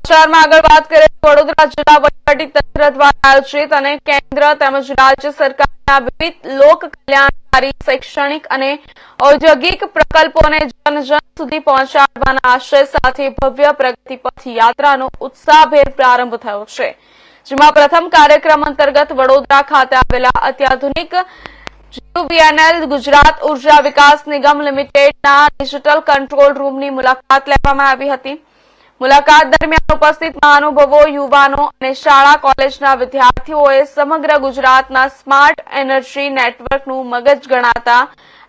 સમાચારમાં આગળ વાત કરીએ વડોદરા જિલ્લા વહીવટીતંત્ર દ્વારા આયોજિત અને કેન્દ્ર તેમજ રાજ્ય સરકારના વિવિધ લોક કલ્યાણકારી શૈક્ષણિક અને ઔદ્યોગિક પ્રકલ્પોને જન સુધી પહોંચાડવાના આશય સાથે ભવ્ય પ્રગતિ પથ યાત્રાનો ઉત્સાહભેર પ્રારંભ થયો છે, જેમાં પ્રથમ કાર્યક્રમ અંતર્ગત વડોદરા ખાતે આવેલા અત્યાધુનિક GUVNL ગુજરાત ઉર્જા વિકાસ નિગમ લિમિટેડના ડિજિટલ કંટ્રોલ રૂમની મુલાકાત લેવામાં આવી હતી। મુલાકાત દરમિયાન ઉપસ્થિત મહાનુભાવો, યુવાનો અને શાળા કોલેજના વિદ્યાર્થીઓએ સમગ્ર ગુજરાતના સ્માર્ટ એનર્જી નેટવર્કનું મગજ ગણાતા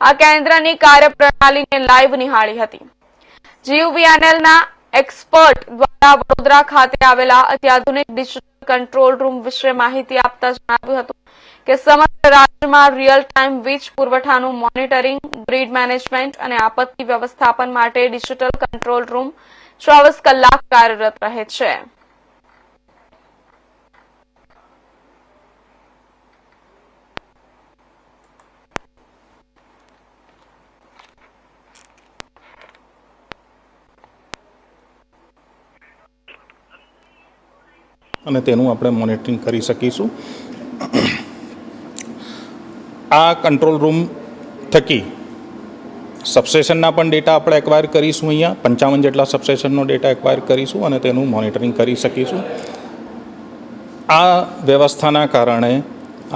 આ કેન્દ્રની કાર્યપ્રણાલીને લાઈવ નિહાળી હતી। GUVNLના એક્સપર્ટ દ્વારા વડોદરા ખાતે આવેલા અત્યાધુનિક ડિજિટલ કંટ્રોલ રૂમ વિશે માહિતી આપતા જણાવ્યું હતું કે સમગ્ર રાજ્યમાં રિયલ ટાઈમ વીજ પુરવઠાનું મોનિટરિંગ, ગ્રીડ મેનેજમેન્ટ અને આપત્તિ વ્યવસ્થાપન માટે ડિજિટલ કંટ્રોલ રૂમ 24 કલાક કાર્યરત રહે છે। અને તેનું આપણે મોનિટરિંગ કરી શકીશું। આ કંટ્રોલ રૂમ થકી સબસ્ટેશનના પણ ડેટા આપણે એક્વાયર કરીશું। અહીંયા 55 જેટલા સબસ્ટેશનનો ડેટા એક્વાયર કરીશું અને તેનું મોનિટરિંગ કરી શકીશું। આ વ્યવસ્થાના કારણે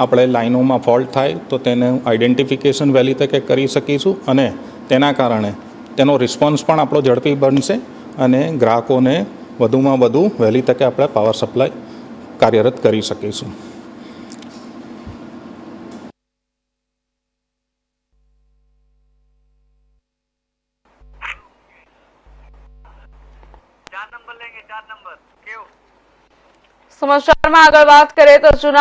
આપણે લાઈનોમાં ફોલ્ટ થાય તો તેનું આઈડેન્ટિફિકેશન વહેલી તકે કરી શકીશું અને તેના કારણે તેનો રિસ્પોન્સ પણ આપણો ઝડપી બનશે અને ગ્રાહકોને વધુમાં વધુ વહેલી તકે આપણે પાવર સપ્લાય કાર્યરત કરી શકીશું। સમાચારમાં આગળ વાત કરીએ તો જૂના